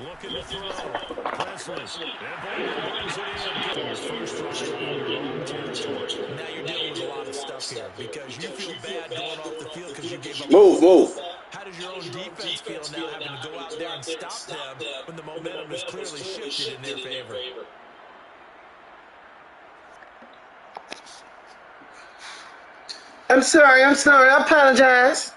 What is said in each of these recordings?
Looking to throw. Presley. And brings it in. First drive in your own territory. Now you're dealing with a lot of stuff here because you feel bad going off the field because you gave up. Move. How does your own defense feel now having to go out there and stop them when the momentum is clearly shifted in their favor? I'm sorry. I apologize.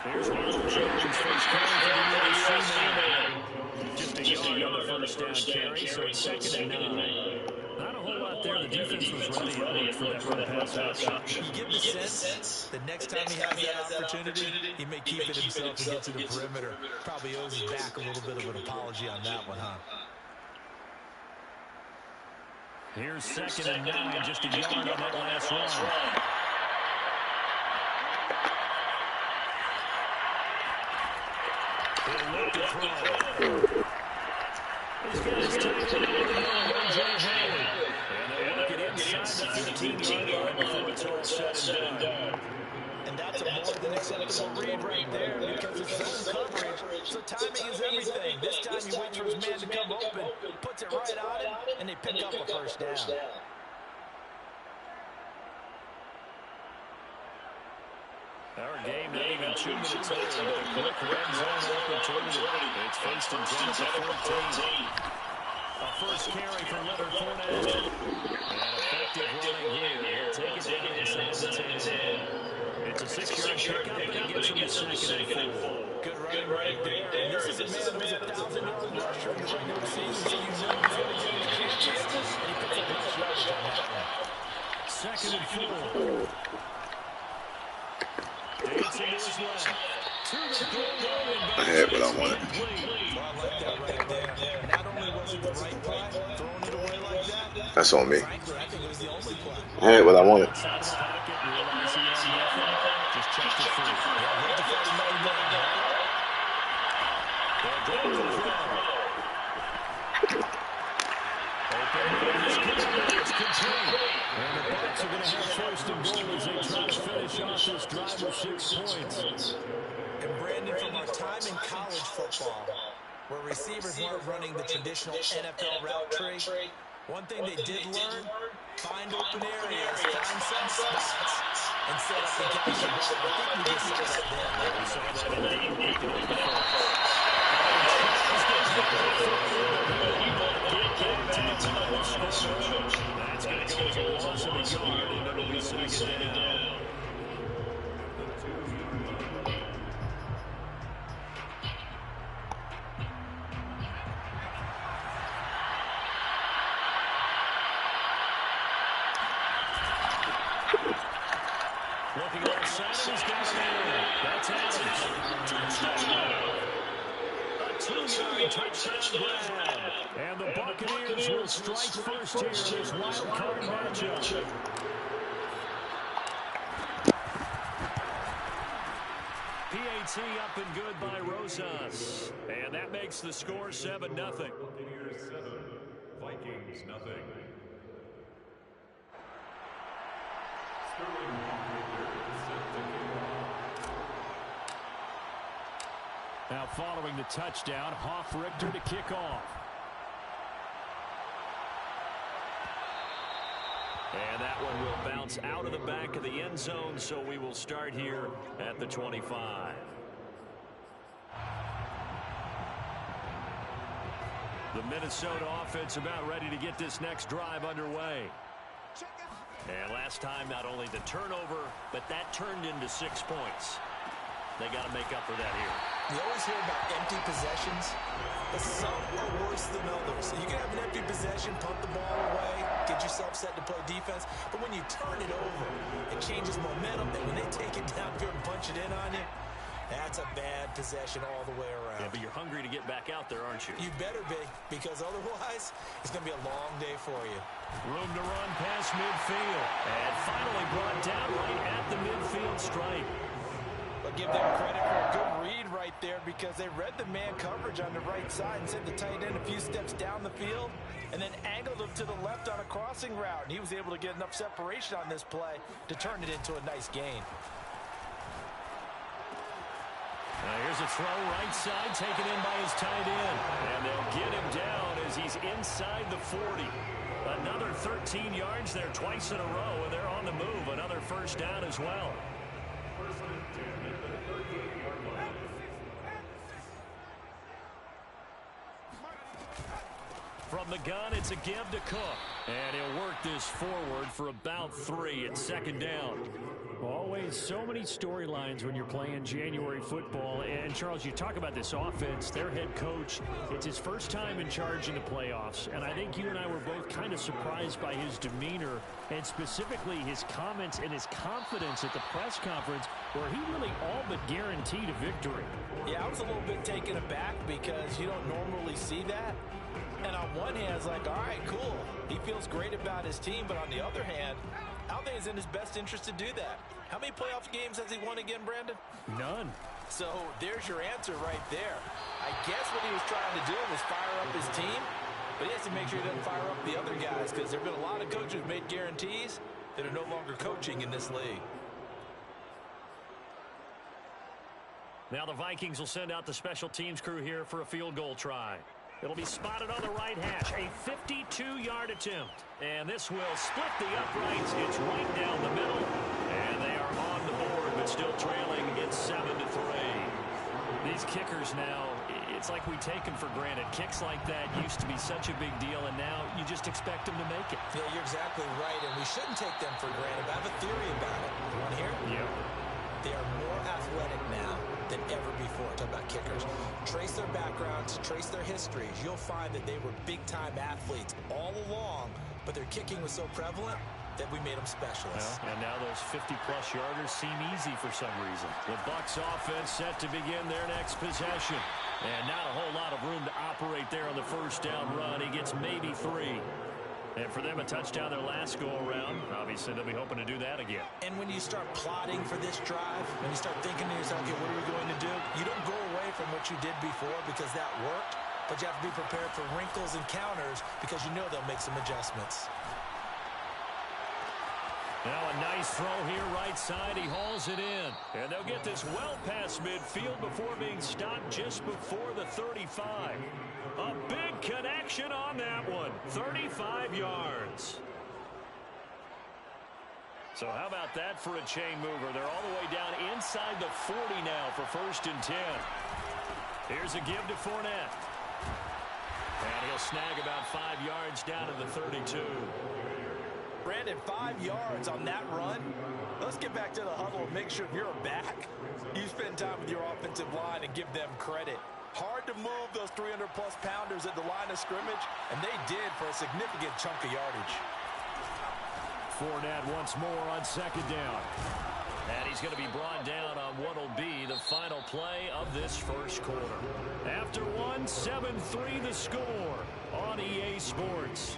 Here's Ronald Jones, first carry for the USC. Just a yard on the first down carry, so it's 2nd and 9. Not a whole lot there. The defense was ready for that run pass option. You get the sense the next time he has that opportunity, he may keep it himself and get to the perimeter. Probably owes his back a little bit of an apology on that one, huh? Here's 2nd and 9, just a yard on that last run. He'll look to throw. He's got his tight end and they work it inside the 15-yard line before it's all said and done. And that's a more than acceptable read right there because it's zone coverage. So timing is everything. This time you wait for his man to come open, puts it right on him, and they pick up a first down. Our game not even 2 minutes old, but a quick red zone opportunity. It's first and 10 at the 14. A first carry for Leonard Fournette. And effective running here. He'll take it down inside the 10. It's a 6-yard pickup, and it gets him to 2nd and 4. Good running right there. And this is a man who's a 1,000-yard rusher in the regular season, so you know he's going to get his chances. And he puts up nice yardage on that one. 2nd and 4. Dancing to his left. I had what I wanted. Well, I like that right there. Not only was it the right play, throwing it away like that. That's on me. Frankly, I think it was the only play. I had what I wanted. Just checked it free. And the Bucs are going to have first and goal as they try to finish off this drive with 6 points. And Brandon, from our time in college football, where receivers weren't running the traditional NFL route tree, one thing they did learn, find open areas, find some spots, and set up the guys. I think we just saw that there. We saw that indeed. That's going to go as a loss of a yard, and it'll be 2nd down. Looking left side, he's got it in. That's Adams. A 2-yard touchdown grab. And the Buccaneers will strike first here in this wild card matchup. PAT up and good by Rosas. And that makes the score 7-0. Buccaneers 7, Vikings nothing. Now following the touchdown, Hoff-Richter to kick off. And that one will bounce out of the back of the end zone, so we will start here at the 25. The Minnesota offense about ready to get this next drive underway. And last time, not only the turnover, but that turned into 6 points. They got to make up for that here. You always hear about empty possessions, but some are worse than others. You can have an empty possession, punt the ball away, get yourself set to play defense, but when you turn it over, it changes momentum, and when they take it down here and punch it in on you, that's a bad possession all the way around. Yeah, but you're hungry to get back out there, aren't you? You better be, because otherwise, it's going to be a long day for you. Room to run past midfield. And finally brought down right at the midfield stripe. But to give them credit for a good read right there because they read the man coverage on the right side and sent the tight end a few steps down the field and then angled him to the left on a crossing route. And he was able to get enough separation on this play to turn it into a nice gain. Here's a throw right side taken in by his tight end. And they'll get him down as he's inside the 40. Another 13 yards there twice in a row, and they're on the move. Another first down as well. From the gun, it's a give to Cook. And he'll work this forward for about 3 at second down. Always so many storylines when you're playing January football. And, Charles, you talk about this offense, their head coach, it's his first time in charge in the playoffs. And I think you and I were both kind of surprised by his demeanor and specifically his comments and his confidence at the press conference where he really all but guaranteed a victory. Yeah, I was a little bit taken aback because you don't normally see that. And on one hand, it's like, all right, cool. He feels great about his team. But on the other hand, I don't think it's in his best interest to do that. How many playoff games has he won again, Brandon? None. So there's your answer right there. I guess what he was trying to do was fire up his team. But he has to make sure he doesn't fire up the other guys because there have been a lot of coaches who've made guarantees that are no longer coaching in this league. Now the Vikings will send out the special teams crew here for a field goal try. It'll be spotted on the right hash, a 52-yard attempt. And this will split the uprights. It's right down the middle. And they are on the board, but still trailing. It's 7-3. These kickers now, it's like we take them for granted. Kicks like that used to be such a big deal, and now you just expect them to make it. Yeah, you're exactly right, and we shouldn't take them for granted. But I have a theory about it. You want to hear? Yeah. They are more athletic now than ever before. Talk about kickers. Trace their backgrounds, trace their histories. You'll find that they were big-time athletes all along, but their kicking was so prevalent that we made them specialists. Well, and now those 50-plus yarders seem easy for some reason. The Bucs offense set to begin their next possession. And not a whole lot of room to operate there on the first down run. He gets maybe 3. And for them, a touchdown their last go-around. Obviously, they'll be hoping to do that again. And when you start plotting for this drive, when you start thinking to yourself, okay, what are we going to do? You don't go away from what you did before because that worked, but you have to be prepared for wrinkles and counters because you know they'll make some adjustments. Now a nice throw here right side. He hauls it in. And they'll get this well past midfield before being stopped just before the 35. A big connection on that one. 35 yards. So how about that for a chain mover? They're all the way down inside the 40 now for 1st and 10. Here's a give to Fournette. And he'll snag about 5 yards down to the 32. Brandon, 5 yards on that run. Let's get back to the huddle and make sure if you're a back, you spend time with your offensive line and give them credit. Hard to move those 300-plus pounders at the line of scrimmage, and they did for a significant chunk of yardage. Fournette once more on second down. And he's going to be brought down on what will be the final play of this first quarter. After one, 7-3 the score on EA Sports.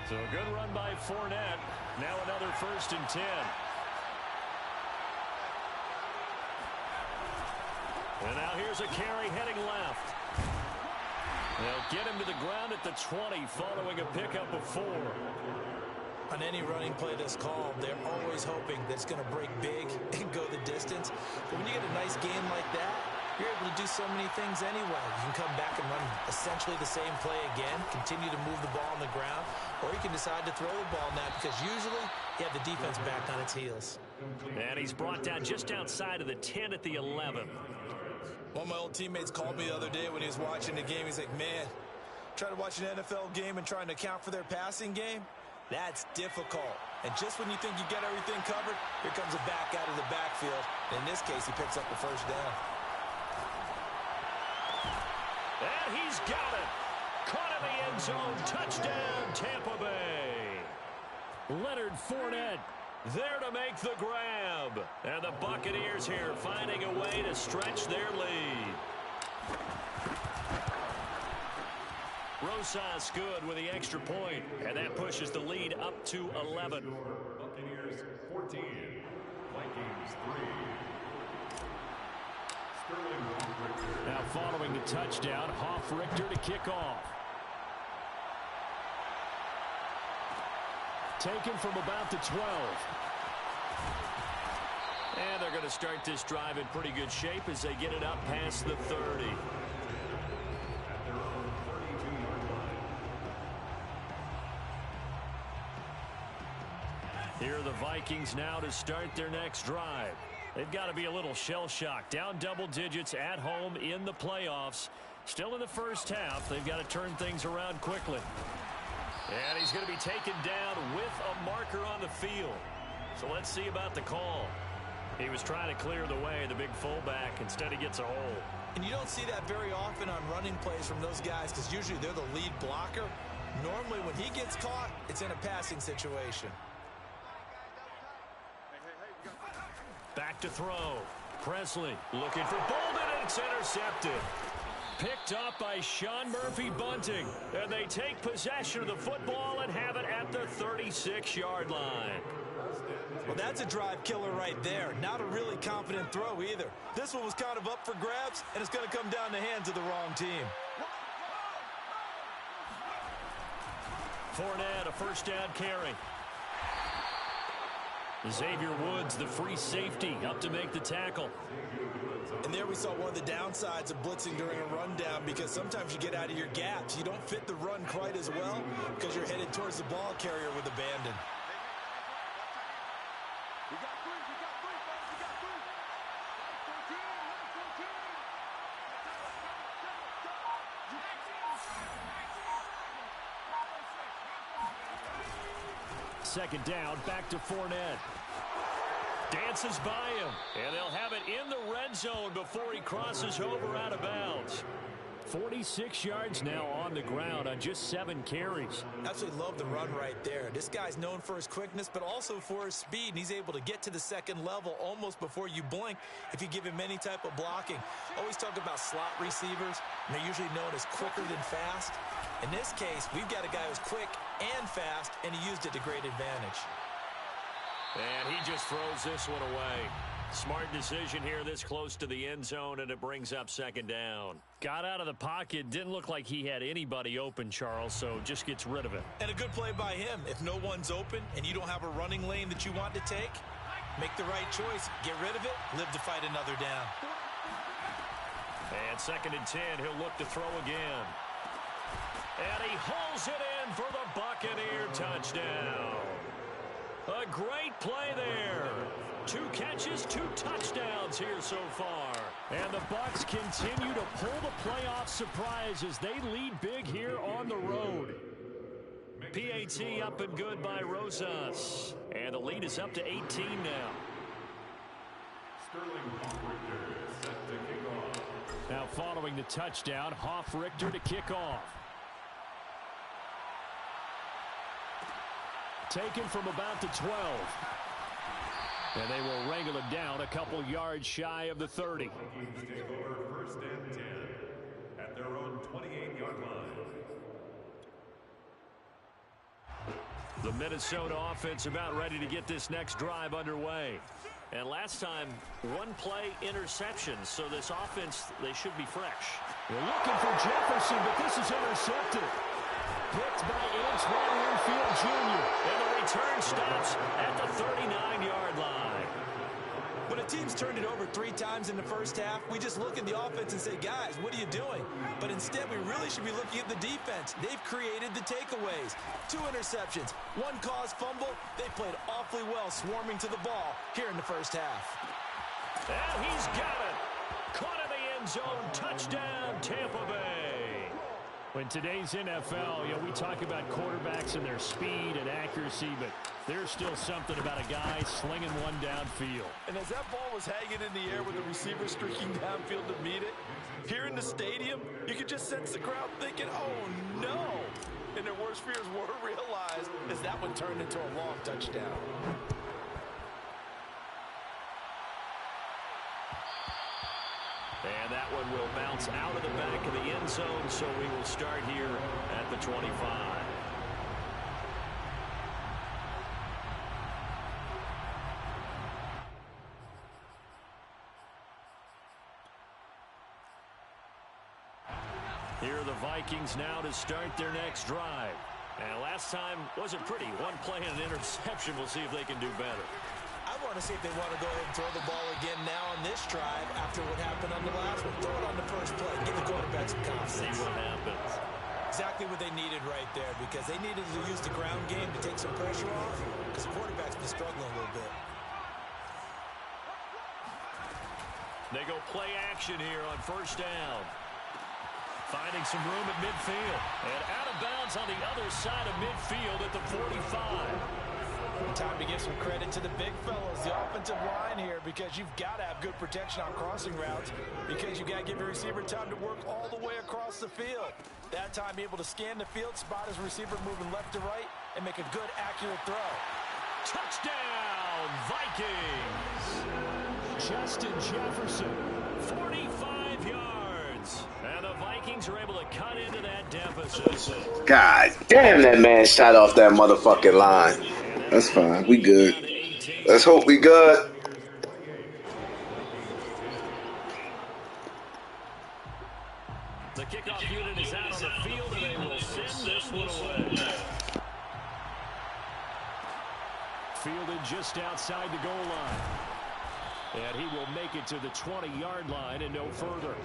So a good run by Fournette. Now another 1st and 10. And now here's a carry heading left. They'll get him to the ground at the 20 following a pickup of 4. On any running play that's called, they're always hoping that it's going to break big and go the distance. But when you get a nice game like that, you're able to do so many things anyway. You can come back and run essentially the same play again, continue to move the ball on the ground, or you can decide to throw the ball now because usually you have the defense back on its heels. And he's brought down just outside of the 10 at the 11. One of my old teammates called me the other day when he was watching the game. He's like, man, trying to watch an NFL game and trying to account for their passing game, that's difficult. And just when you think you get everything covered, here comes a back out of the backfield. In this case, he picks up the first down. And he's got it. Caught in the end zone. Touchdown, Tampa Bay. Leonard Fournette there to make the grab. And the Buccaneers here finding a way to stretch their lead. Rosas good with the extra point, and that pushes the lead up to 11. Buccaneers 14, Vikings 3. Now following the touchdown, Richter to kick off. Taken from about the 12. And they're going to start this drive in pretty good shape as they get it up past the 30. Here are the Vikings now to start their next drive. They've got to be a little shell-shocked. Down double digits at home in the playoffs. Still in the first half. They've got to turn things around quickly. And he's going to be taken down with a marker on the field. So let's see about the call. He was trying to clear the way, the big fullback. Instead, he gets a hole. And you don't see that very often on running plays from those guys because usually they're the lead blocker. Normally, when he gets caught, it's in a passing situation. Back to throw. Presley looking for Bolden, and it's intercepted. Picked up by Sean Murphy-Bunting. And they take possession of the football and have it at the 36-yard line. Well, that's a drive killer right there. Not a really confident throw either. This one was kind of up for grabs, and it's going to come down the hands of the wrong team. Fournette, a first down carry. Xavier Woods, the free safety, up to make the tackle. And there we saw one of the downsides of blitzing during a rundown because sometimes you get out of your gaps. You don't fit the run quite as well because you're headed towards the ball carrier with abandon. Second down, back to Fournette. Dances by him, and they'll have it in the red zone before he crosses over out of bounds. 46 yards now on the ground on just 7 carries. Absolutely love the run right there. This guy's known for his quickness, but also for his speed, and he's able to get to the second level almost before you blink if you give him any type of blocking. Always talk about slot receivers, and they're usually known as quicker than fast. In this case, we've got a guy who's quick and fast, and he used it to great advantage. And he just throws this one away. Smart decision here this close to the end zone, and it brings up second down. Got out of the pocket. Didn't look like he had anybody open, Charles, so just gets rid of it. And a good play by him. If no one's open and you don't have a running lane that you want to take, make the right choice. Get rid of it. Live to fight another down. And second and 10, he'll look to throw again. And he hauls it in for the Buccaneer touchdown. A great play there. 2 catches, 2 touchdowns here so far. And the Bucs continue to pull the playoff surprise as they lead big here on the road. PAT up and good by Rosas. And the lead is up to 18 now. Now following the touchdown, Richter to kick off. Taken from about the 12. And they will wrangle it down a couple yards shy of the 30. Vikings take over first and 10 at their own 28-yard line. The Minnesota offense about ready to get this next drive underway. And last time, 1 play interception, so this offense, they should be fresh. They're looking for Jefferson, but this is intercepted. Picked by Antoine Winfield Jr. And the return stops at the 39-yard line. When a team's turned it over 3 times in the first half, we just look at the offense and say, guys, what are you doing? But instead, we really should be looking at the defense. They've created the takeaways. 2 interceptions, 1 caused fumble. They played awfully well swarming to the ball here in the first half. And he's got it. Caught in the end zone. Touchdown, Tampa Bay. In today's NFL, we talk about quarterbacks and their speed and accuracy, but there's still something about a guy slinging one downfield. And as that ball was hanging in the air with the receiver streaking downfield to meet it, here in the stadium, you could just sense the crowd thinking, oh, no. And their worst fears were realized as that one turned into a long touchdown. And that one will bounce out of the back of the end end zone, so we will start here at the 25. Here are the Vikings now to start their next drive. And last time wasn't pretty. One play and an interception. We'll see if they can do better. I want to see if they want to go ahead and throw the ball again now on this drive after what happened on the last one. Throw it on the first play. Give the quarterback some confidence. See what happens. Exactly what they needed right there, because they needed to use the ground game to take some pressure off, because the quarterback's been struggling a little bit. They go play action here on first down. Finding some room at midfield. And out of bounds on the other side of midfield at the 45. Time to give some credit to the big fellas, the offensive line here, because you've got to have good protection on crossing routes, because you've got to give your receiver time to work all the way across the field. That time able to scan the field, spot his receiver moving left to right, and make a good, accurate throw. Touchdown, Vikings! Justin Jefferson, 45 yards. And the Vikings are able to cut into that deficit. God damn, that man shot off that motherfucking line. That's fine. We good. Let's hope we good. The kickoff unit is out on the field, and they will send this one away. Fielded just outside the goal line. And he will make it to the 20-yard line and no further.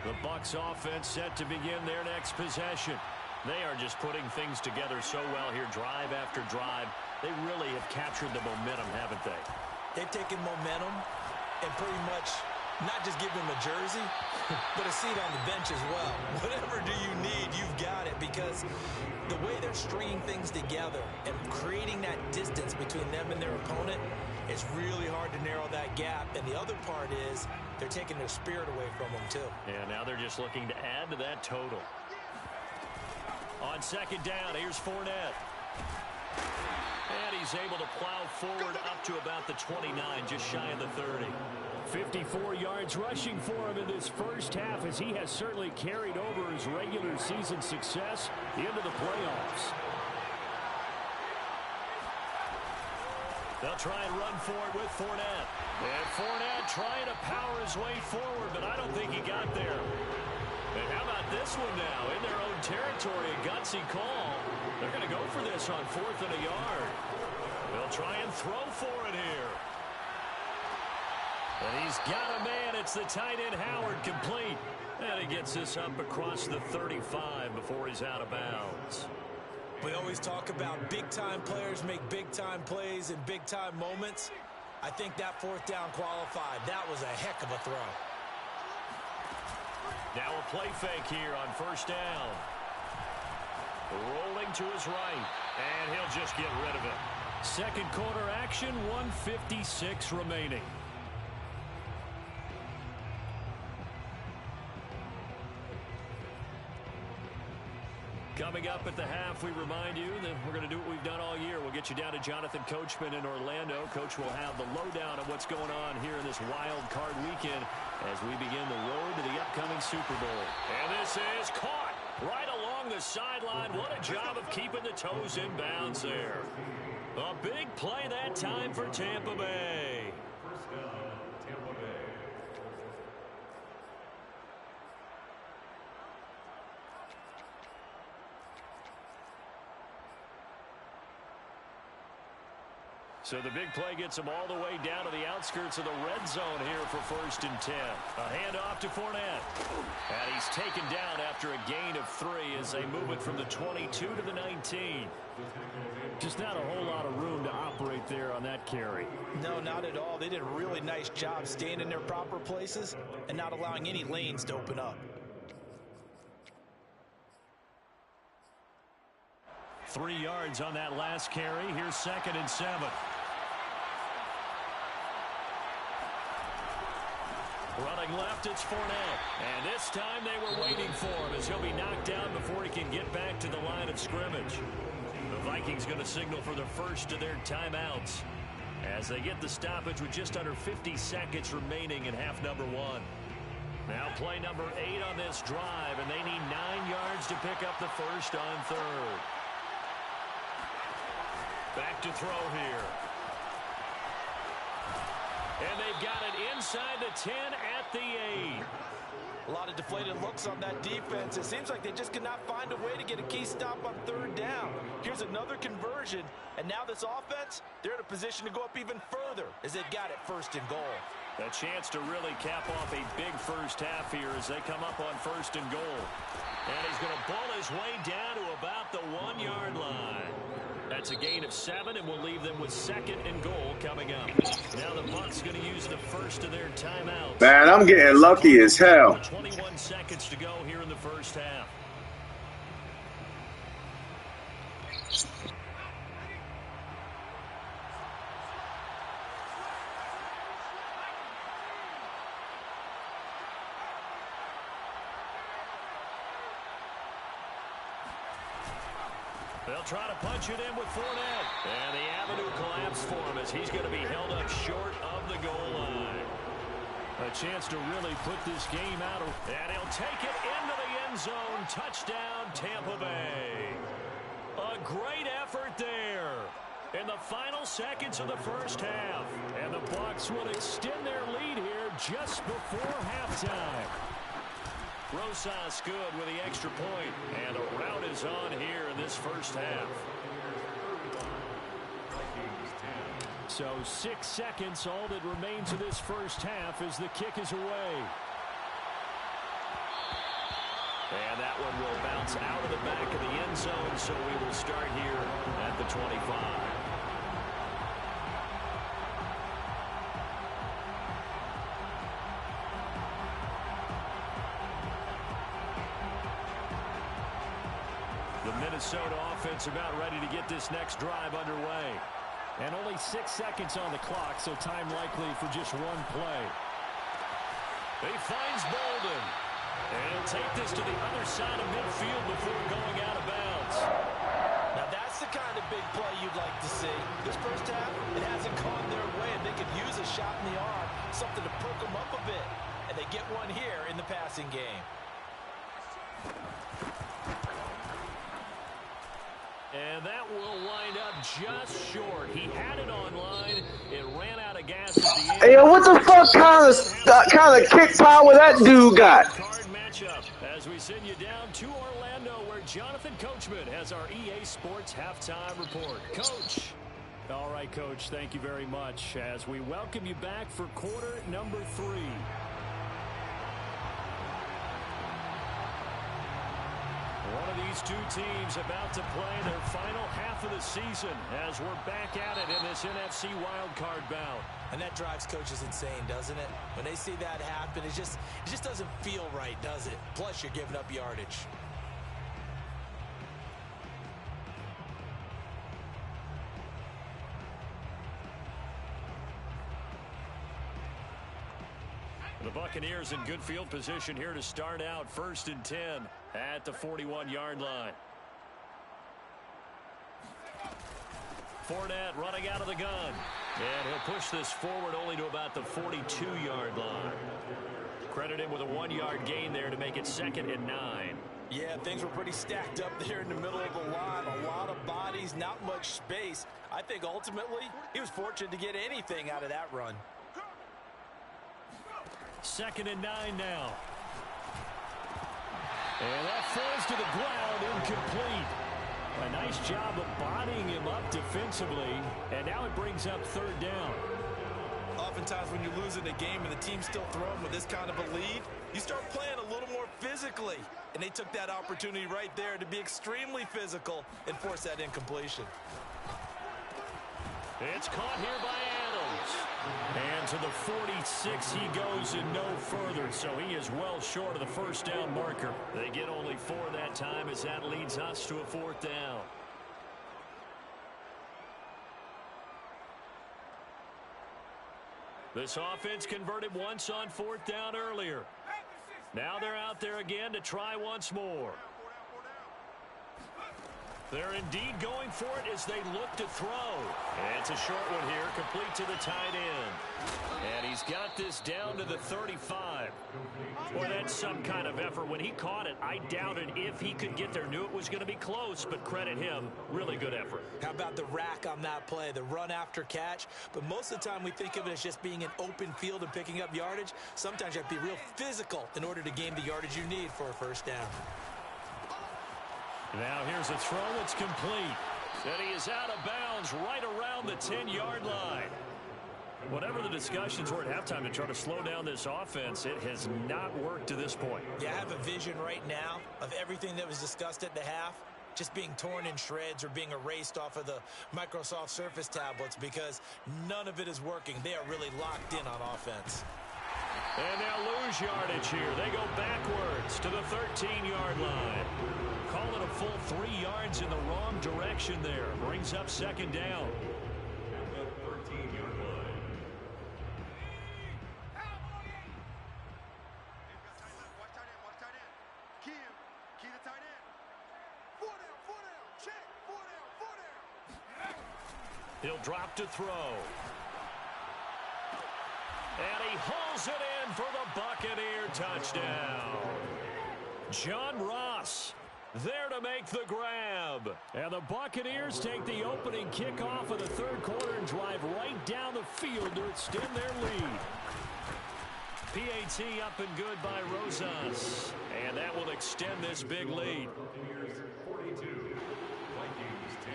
The Bucs offense set to begin their next possession. They are just putting things together so well here, drive after drive. They really have captured the momentum, haven't they? They've taken momentum and pretty much not just give them a jersey, but a seat on the bench as well. Whatever do you need, you've got it, because the way they're stringing things together and creating that distance between them and their opponent, it's really hard to narrow that gap. And the other part is they're taking their spirit away from them, too. Yeah, now they're just looking to add to that total. On second down, here's Fournette. And he's able to plow forward up to about the 29, just shy of the 30. 54 yards rushing for him in this first half, as he has certainly carried over his regular season success into the playoffs. They'll try and run for it with Fournette. And Fournette trying to power his way forward, but I don't think he got there. And how about this one now? In their own territory, a gutsy call. They're going to go for this on 4th and a yard. They'll try and throw for it here. And he's got a man. It's the tight end Howard, complete. And he gets this up across the 35 before he's out of bounds. We always talk about big-time players make big-time plays in big-time moments. I think that 4th down qualified. That was a heck of a throw. Now a play fake here on first down. Rolling to his right, and he'll just get rid of it. Second quarter action, 1:56 remaining. Coming up at the half, we remind you that we're going to do what we've done all year. We'll get you down to Jonathan Coachman in Orlando. Coach will have the lowdown of what's going on here in this wild card weekend as we begin the road to the upcoming Super Bowl. And this is caught right along the sideline. What a job of keeping the toes in bounds there. A big play that time for Tampa Bay. First down, Tampa Bay. So the big play gets him all the way down to the outskirts of the red zone here for 1st and 10. A handoff to Fournette. And he's taken down after a gain of 3 as they move it from the 22 to the 19. Just not a whole lot of room to operate there on that carry. No, not at all. They did a really nice job staying in their proper places and not allowing any lanes to open up. 3 yards on that last carry. Here's 2nd and 7. Running Rolling left, it's Fournette. And this time they were waiting for him as he'll be knocked down before he can get back to the line of scrimmage. The Vikings going to signal for the first of their timeouts as they get the stoppage with just under 50 seconds remaining in half number 1. Now play number 8 on this drive, and they need 9 yards to pick up the first on third. Back to throw here. And they've got it inside the 10 at the 8. A lot of deflated looks on that defense. It seems like they just cannot find a way to get a key stop on third down. Here's another conversion, and now this offense, they're in a position to go up even further as they've got it first and goal. A chance to really cap off a big first half here as they come up on first and goal. And he's going to bull his way down to about the 1-yard line. That's a gain of 7, and we'll leave them with second and goal coming up. Now the Bucs going to use the first of their timeouts. Man, I'm getting lucky as hell. 21 seconds to go here in the first half. They'll try to punch it in with Fournette. And the avenue collapsed for him as he's going to be held up short of the goal line. A chance to really put this game out. And he'll take it into the end zone. Touchdown, Tampa Bay. A great effort there in the final seconds of the first half. And the Bucs will extend their lead here just before halftime. Rosas good with the extra point, and a rout is on here in this first half. So 6 seconds, all that remains of this first half as the kick is away. And that one will bounce out of the back of the end zone, so we will start here at the 25. Minnesota offense about ready to get this next drive underway. And only 6 seconds on the clock, so time likely for just one play. He finds Bolden. And he'll take this to the other side of midfield before going out of bounds. Now that's the kind of big play you'd like to see. This first half, it hasn't gone their way, and they could use a shot in the arm, something to perk them up a bit. And they get one here in the passing game. And that will wind up just short. He had it online. It ran out of gas at the end. Hey, what the fuck kind of kick power that dude got? Card matchup as we send you down to Orlando, where Jonathan Coachman has our EA Sports halftime report. Coach. All right, Coach, thank you very much as we welcome you back for quarter number 3. One of these two teams about to play their final half of the season as we're back at it in this NFC wildcard bout. And that drives coaches insane, doesn't it? When they see that happen, it just doesn't feel right, does it? Plus, you're giving up yardage. The Buccaneers in good field position here to start out 1st and 10 at the 41-yard line. Fournette running out of the gun. And he'll push this forward only to about the 42-yard line. Credit him with a 1-yard gain there to make it 2nd and 9. Yeah, things were pretty stacked up there in the middle of the line. A lot of bodies, not much space. I think ultimately he was fortunate to get anything out of that run. 2nd and 9 now. And that falls to the ground, incomplete. A nice job of bodying him up defensively, and now it brings up 3rd down. Oftentimes when you're losing a game and the team's still throwing with this kind of a lead, you start playing a little more physically. And they took that opportunity right there to be extremely physical and force that incompletion. It's caught here by Adams. And to the 46 he goes and no further, so he is well short of the 1st down marker. They get only 4 that time as that leads us to a 4th down. This offense converted once on 4th down earlier. Now they're out there again to try once more. They're indeed going for it as they look to throw. And it's a short one here, complete to the tight end. And he's got this down to the 35. Boy, that's some kind of effort. When he caught it, I doubted if he could get there. Knew it was going to be close, but credit him. Really good effort. How about the rack on that play, the run after catch? But most of the time we think of it as just being an open field and picking up yardage. Sometimes you have to be real physical in order to gain the yardage you need for a first down. Now here's a throw. It's complete. And he is out of bounds right around the 10-yard line. Whatever the discussions were at halftime to try to slow down this offense, it has not worked to this point. Yeah, I have a vision right now of everything that was discussed at the half just being torn in shreds or being erased off of the Microsoft Surface tablets because none of it is working. They are really locked in on offense. And they'll lose yardage here. They go backwards to the 13-yard line. Call it a full 3 yards in the wrong direction there. Brings up 2nd down. At the 13-yard line. Key the tight end. 4 down, check. 4 down. He'll drop to throw. And he hauls it in for the Buccaneer touchdown. John Ross there to make the grab. And the Buccaneers take the opening kickoff of the 3rd quarter and drive right down the field to extend their lead. PAT up and good by Rosas. And that will extend this big lead. Buccaneers 42, Vikings 10.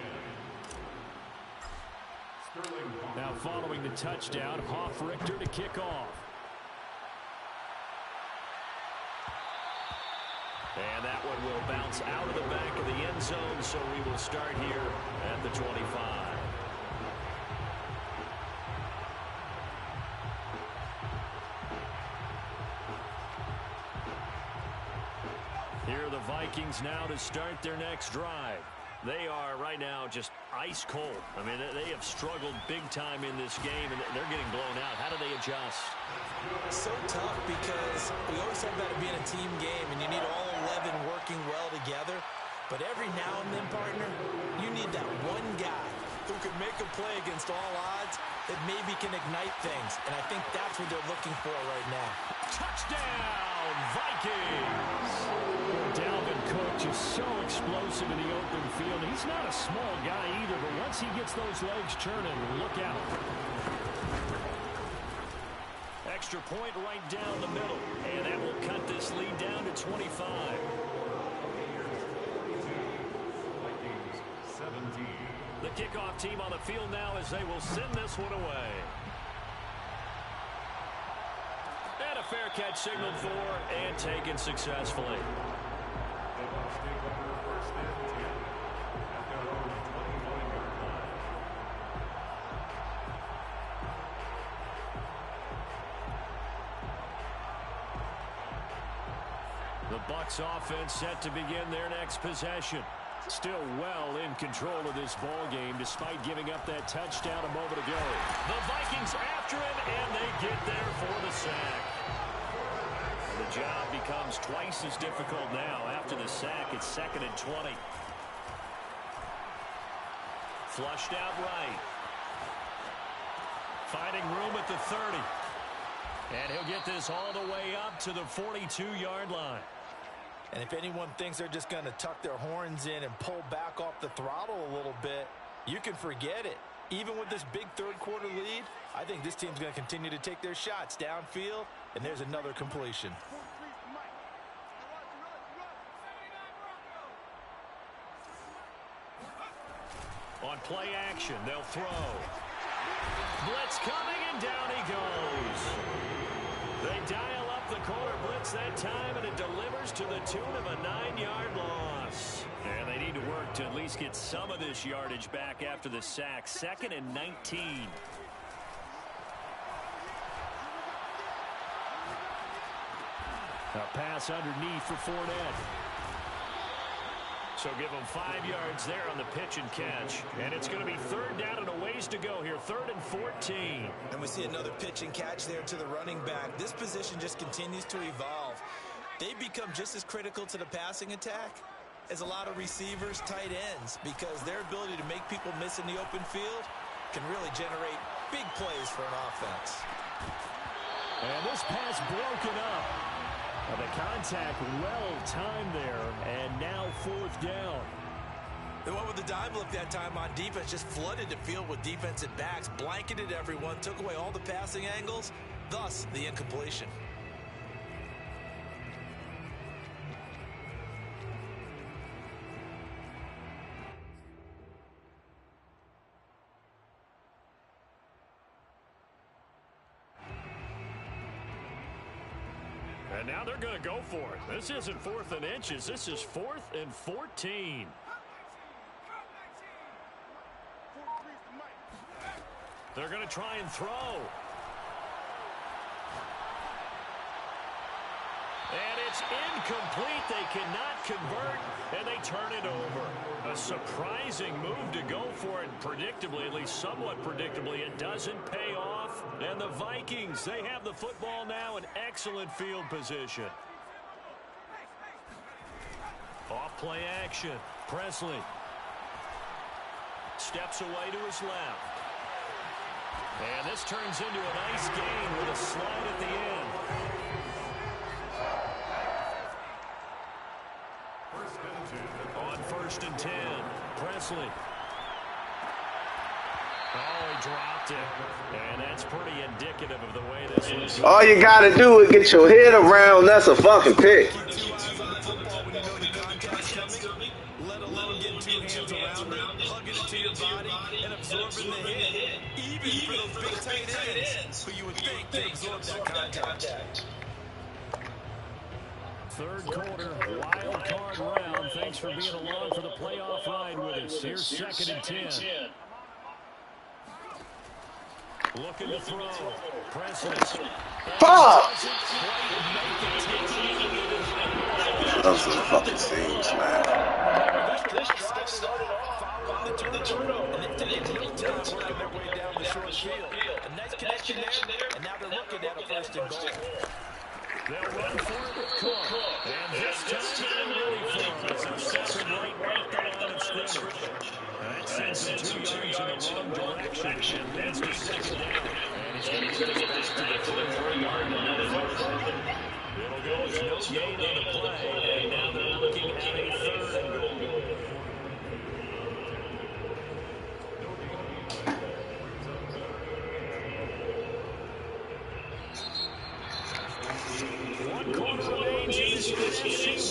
Sterling Now following the touchdown, Hoff-Richter to kick off. And that one will bounce out of the back of the end zone, so we will start here at the 25. Here are the Vikings now to start their next drive. They are right now just ice cold. I mean, they have struggled big time in this game, and they're getting blown out. How do they adjust? So tough because we always talk about it being a team game, and you need all 11 working well together. But every now and then, partner, you need that one guy who can make a play against all odds that maybe can ignite things. And I think that's what they're looking for right now. Touchdown, Vikings! Dalvin Cook just so explosive in the open field. He's not a small guy either, but once he gets those legs churning, look out. Extra point right down the middle, and that will cut this lead down to 25. Vikings 17. The kickoff team on the field now as they will send this one away. And a fair catch signaled for and taken successfully. The Bucs take over 1st and 10 at their own 21-yard line. The Bucs offense set to begin their next possession. Still well in control of this ball game despite giving up that touchdown a moment ago. The Vikings after him, and they get there for the sack. The job becomes twice as difficult now. After the sack, it's 2nd and 20. Flushed out right. Finding room at the 30. And he'll get this all the way up to the 42-yard line. And if anyone thinks they're just going to tuck their horns in and pull back off the throttle a little bit, you can forget it. Even with this big 3rd quarter lead, I think this team's going to continue to take their shots downfield, and there's another completion. On play action, they'll throw. Blitz coming, and down he goes. They dial up the corner blitz that time, and it delivers to the tune of a 9-yard loss. And they need to work to at least get some of this yardage back after the sack. 2nd and 19. A pass underneath for Fournette. So give them 5 yards there on the pitch and catch. And it's going to be 3rd down and a ways to go here. 3rd and 14. And we see another pitch and catch there to the running back. This position just continues to evolve. They become just as critical to the passing attack as a lot of receivers, tight ends, because their ability to make people miss in the open field can really generate big plays for an offense. And this pass broken up. The contact well timed there, and now 4th down. And what would the dime look that time on defense? Just flooded the field with defensive backs, blanketed everyone, took away all the passing angles, thus the incompletion. And now they're going to go for it. This isn't 4th and inches. This is 4th and 14. They're going to try and throw. And it's incomplete. They cannot convert, and they turn it over. A surprising move to go for it. Predictably, at least somewhat predictably, it doesn't pay off. And the Vikings, they have the football now in excellent field position. Off play action. Presley steps away to his left. And this turns into a nice gain with a slide at the end. On 1st and 10, Presley. Oh, he dropped it. And that's pretty indicative of the way this looks. All you gotta do is get your head around. That's a fucking pick. Keep 2 eyes on the football when you know the contact's coming, let alone getting 2 hands around it, hugging it to your body, and absorbing the hit. Even for those big tight ends, who you would think they absorb that contact. 3rd quarter, wild card round. Thanks for being along for the playoff ride with us. Here's 2nd and 10. Looking to throw. Presley. Fuck! Those are the fucking scenes, man. This drive started off following the turnover, and they've taken no time working their way down the short field. A nice connection there, and now they're looking at a 1st and goal. They'll run for it with Cook. And this time they're ready for it. As they're stepping right back the line of scrimmage. That sends them 2 yards in the wrong direction and leads to 2nd down. And he's going to get this back to the 3-yard line. It'll go as no gain on the play. And now they're looking at a 3rd and goal.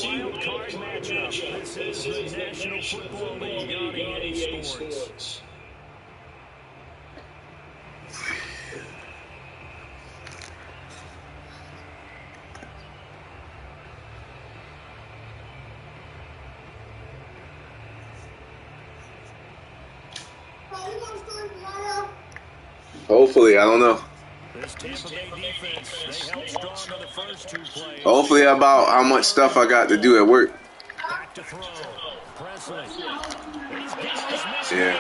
Wild card matchup. This is the National Football League on EA Sports. Hopefully, I don't know. This Tampa Bay defense, they held strong on the first 2 plays. Hopefully about how much stuff I got to do at work. Back to throw. Presley. Yeah.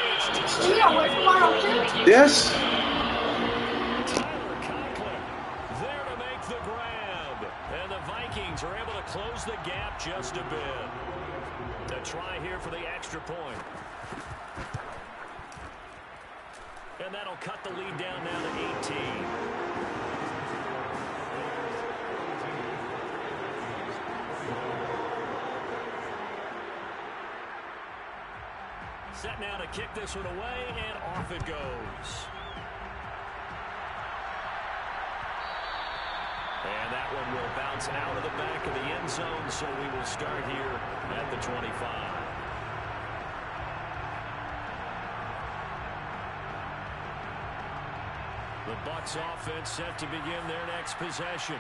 Yes. Tyler Conklin there to make the grab. And the Vikings are able to close the gap just a bit. A try here for the extra point. And that'll cut the lead down now to 18. Set now to kick this one away, and off it goes. And that one will bounce out of the back of the end zone, so we will start here at the 25. The Bucs offense set to begin their next possession.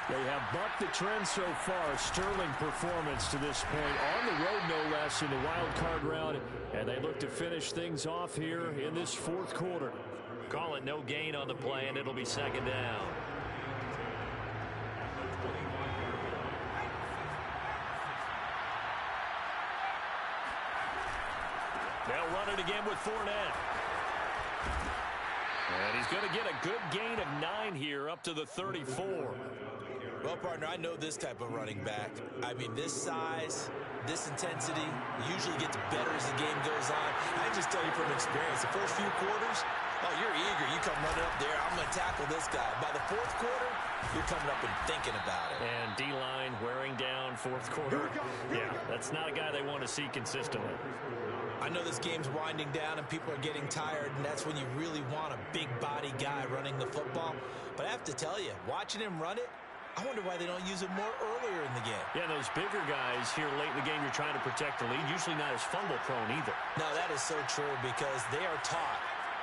They have bucked the trend so far. Sterling performance to this point. On the road, no less, in the wild card round. And they look to finish things off here in this 4th quarter. Call it no gain on the play, and it'll be 2nd down. They'll run it again with Fournette. And he's going to get a good gain of 9 here up to the 34. Well, partner, I know this type of running back. I mean, this size, this intensity usually gets better as the game goes on. I can just tell you from experience, the first few quarters, oh, you're eager. You come running up there, I'm going to tackle this guy. By the fourth quarter, you're coming up and thinking about it. And D-line wearing down fourth quarter. Yeah, that's not a guy they want to see consistently. I know this game's winding down and people are getting tired, and that's when you really want a big body guy running the football. But I have to tell you, watching him run it, I wonder why they don't use it more earlier in the game. Yeah, those bigger guys here late in the game, you're trying to protect the lead, usually not as fumble prone either. No, that is so true because they are taught,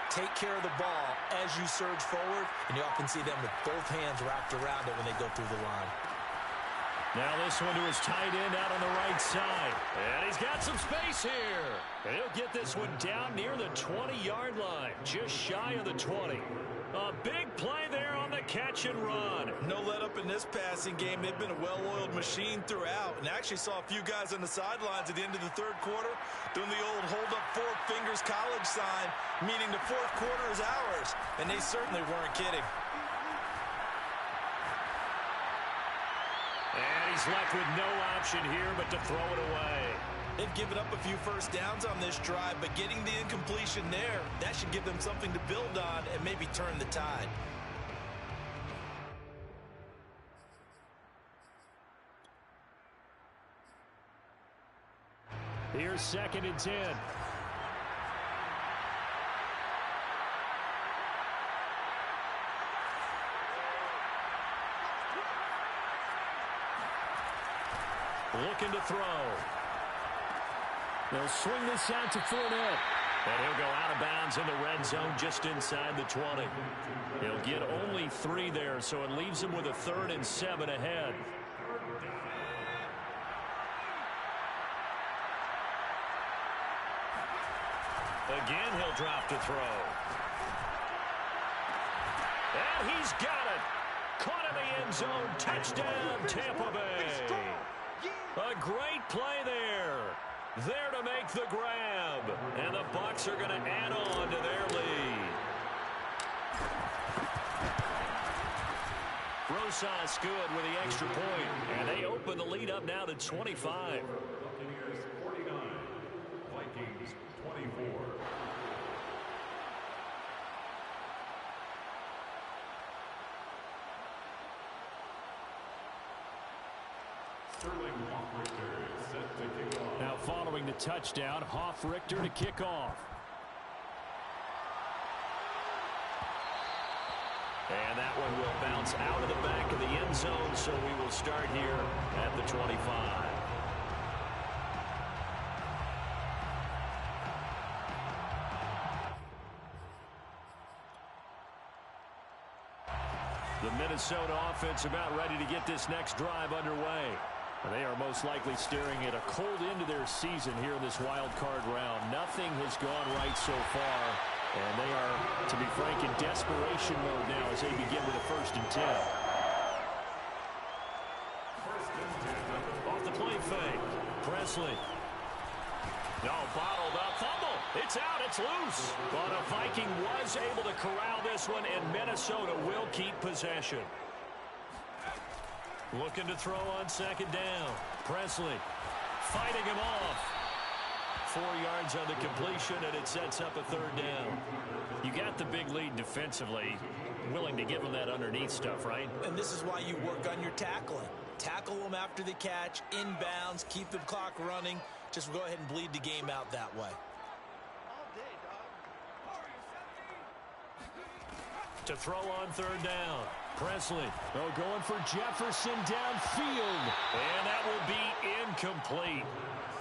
take care of the ball as you surge forward, and you often see them with both hands wrapped around it when they go through the line. Now this one to his tight end out on the right side. And he's got some space here. And he'll get this one down near the 20-yard line, just shy of the 20. A big play there on the catch and run. No let up in this passing game. They've been a well-oiled machine throughout. And actually saw a few guys on the sidelines at the end of the third quarter doing the old hold up 4 fingers college sign, meaning the fourth quarter is ours. And they certainly weren't kidding. And he's left with no option here but to throw it away. They've given up a few first downs on this drive, but getting the incompletion there, that should give them something to build on and maybe turn the tide. Here's 2nd and 10. Looking to throw. They'll swing this out to Fournette. And he'll go out of bounds in the red zone just inside the 20. He'll get only 3 there, so it leaves him with a 3rd and 7 ahead. Again, he'll drop to throw. And he's got it. Caught in the end zone. Touchdown, Tampa Bay. A great play there. There to make the grab. And the Bucs are going to add on to their lead. Rosas good with the extra point. And they open the lead up now to 25. Buccaneers 49, Vikings 24. Now following the touchdown, Richter to kick off. And that one will bounce out of the back of the end zone, so we will start here at the 25. The Minnesota offense about ready to get this next drive underway. They are most likely staring at a cold end to their season here in this wild card round. Nothing has gone right so far, and they are, to be frank, in desperation mode now as they begin with a 1st and 10. Off the play fake. Presley. No, bottled up. Fumble. It's out. It's loose. But a Viking was able to corral this one, and Minnesota will keep possession. Looking to throw on 2nd down. Presley fighting him off. 4 yards on the completion, and it sets up a 3rd down. You got the big lead defensively. Willing to give them that underneath stuff, right? And this is why you work on your tackling. Tackle them after the catch, inbounds, keep the clock running. Just go ahead and bleed the game out that way. To throw on 3rd down. Presley, going for Jefferson downfield. And that will be incomplete.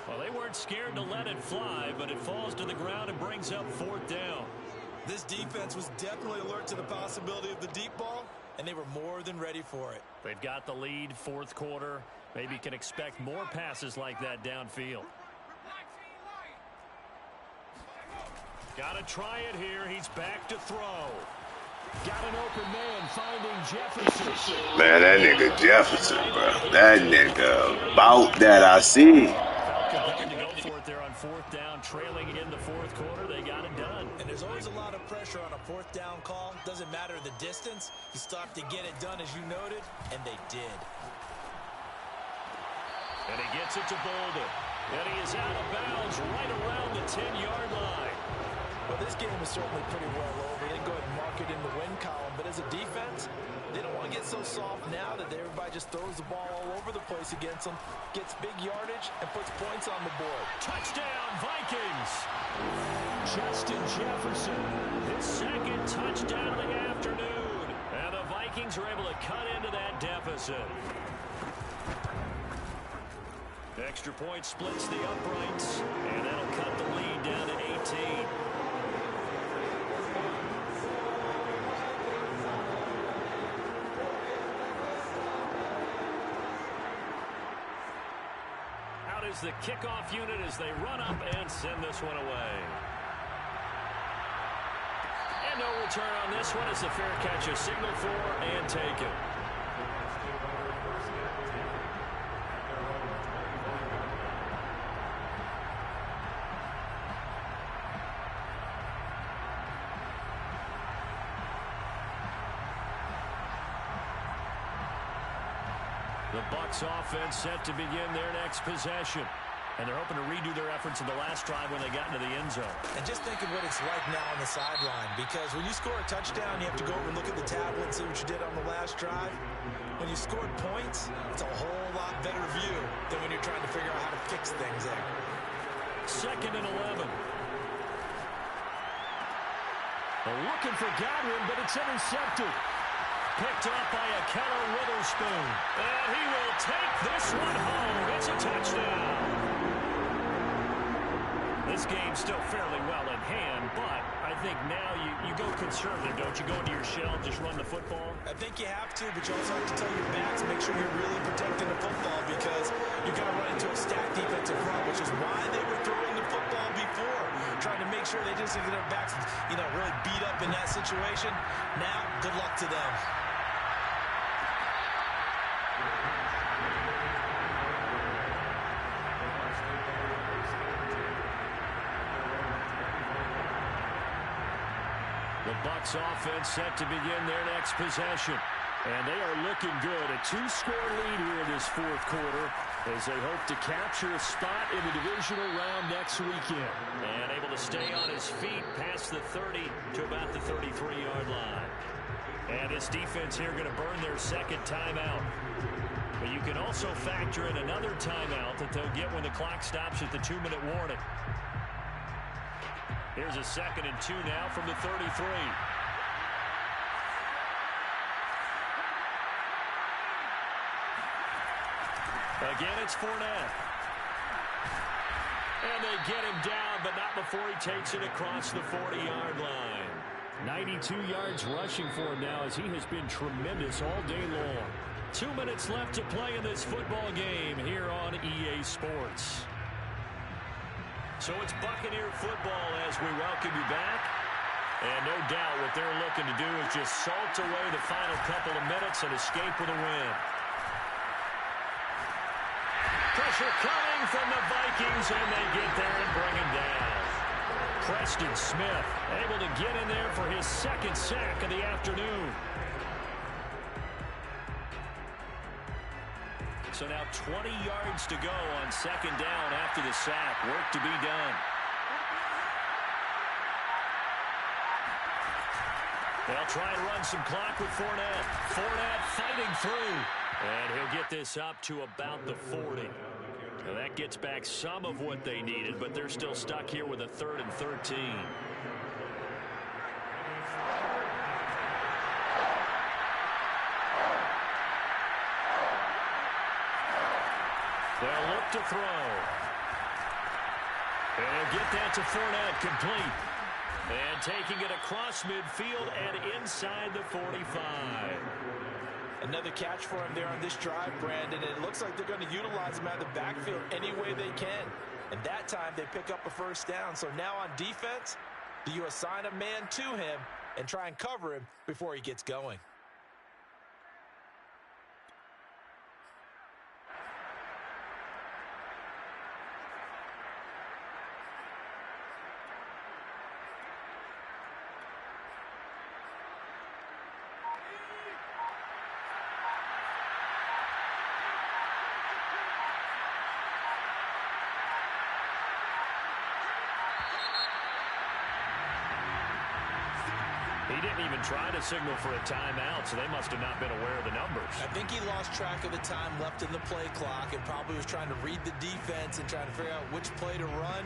Well, they weren't scared to let it fly, but it falls to the ground and brings up 4th down. This defense was definitely alert to the possibility of the deep ball, and they were more than ready for it. They've got the lead, 4th quarter. Maybe can expect more passes like that downfield. Got to try it here. He's back to throw. Got an open man finding Jefferson. Man, that nigga Jefferson, bro. That nigga about that I see. Falcon looking to go for it there on fourth down, trailing in the fourth quarter. They got it done. And there's always a lot of pressure on a fourth down call. Doesn't matter the distance. You still have to get it done, as you noted, and they did. And he gets it to Bolden. And he is out of bounds right around the 10-yard line. Well, this game is certainly pretty well over. They go ahead and mark it in the win column. But as a defense, they don't want to get so soft now that everybody just throws the ball all over the place against them, gets big yardage, and puts points on the board. Touchdown, Vikings! Justin Jefferson, his second touchdown of the afternoon. And the Vikings are able to cut into that deficit. Extra point splits the uprights, and that'll cut the lead down to 18. Out is the kickoff unit as they run up and send this one away. And no return on this one as the fair catch is signaled for and taken. The Bucs offense set to begin their next possession. And they're hoping to redo their efforts in the last drive when they got into the end zone. And just think of what it's like now on the sideline, because when you score a touchdown, you have to go over and look at the tablet and see what you did on the last drive. When you scored points, it's a whole lot better view than when you're trying to figure out how to fix things there. 2nd and 11. They're looking for Godwin, but it's intercepted. Picked up by a Keller Witherspoon. And he will take this one home. It's a touchdown. This game's still fairly well in hand, but I think now you go conservative, don't you? Go into your shell, just run the football. I think you have to, but you also have to tell your backs, make sure you're really protecting the football, because you're going to run into a stacked defensive front, which is why they were throwing the football before, trying to make sure they just get their backs, really beat up in that situation. Now, good luck to them. The Bucs offense set to begin their next possession. And they are looking good. A 2-score lead here in this fourth quarter as they hope to capture a spot in the divisional round next weekend. And able to stay on his feet past the 30 to about the 33-yard line. And this defense here going to burn their second timeout. But you can also factor in another timeout that they'll get when the clock stops at the 2-minute warning. Here's a 2nd and 2 now from the 33. Again, it's Fournette. And they get him down, but not before he takes it across the 40-yard line. 92 yards rushing for him now as he has been tremendous all day long. 2 minutes left to play in this football game here on EA Sports. So it's Buccaneer football as we welcome you back. And no doubt what they're looking to do is just salt away the final couple of minutes and escape with a win. Pressure coming from the Vikings, and they get there and bring him down. Preston Smith able to get in there for his second sack of the afternoon. So now 20 yards to go on 2nd down after the sack. Work to be done. They'll try and run some clock with Fournette. Fournette fighting through. And he'll get this up to about the 40. Now that gets back some of what they needed, but they're still stuck here with a 3rd and 13. They'll look to throw. And he'll get that to Fournette, complete. And taking it across midfield and inside the 45. Another catch for him there on this drive, Brandon. And it looks like they're going to utilize him out of the backfield any way they can. And that time they pick up a first down. So now on defense, do you assign a man to him and try and cover him before he gets going? He didn't even try to signal for a timeout, so they must have not been aware of the numbers. I think he lost track of the time left in the play clock and probably was trying to read the defense and trying to figure out which play to run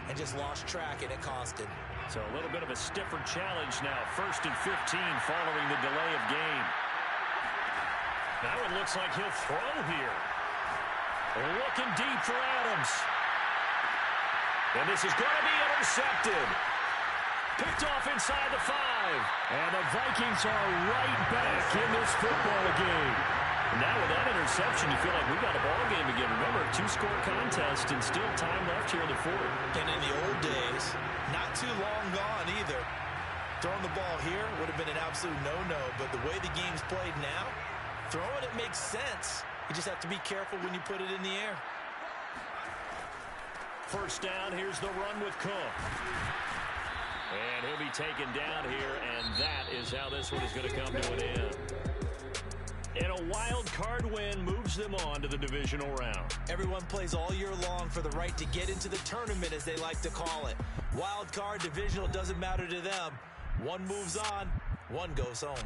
and just lost track, and it cost him. So a little bit of a stiffer challenge now. 1st and 15 following the delay of game. Now it looks like he'll throw here. Looking deep for Adams. And this is going to be intercepted. Picked off inside the 5. And the Vikings are right back in this football game. And now with that interception, you feel like we got a ball game again. Remember, 2-score contest and still time left here in the 4th. And in the old days, not too long gone either. Throwing the ball here would have been an absolute no-no. But the way the game's played now, throwing it makes sense. You just have to be careful when you put it in the air. First down, here's the run with Cook. And he'll be taken down here, and that is how this one is going to come to an end. And a wild card win moves them on to the divisional round. Everyone plays all year long for the right to get into the tournament, as they like to call it. Wild card, divisional, doesn't matter to them. One moves on, one goes home.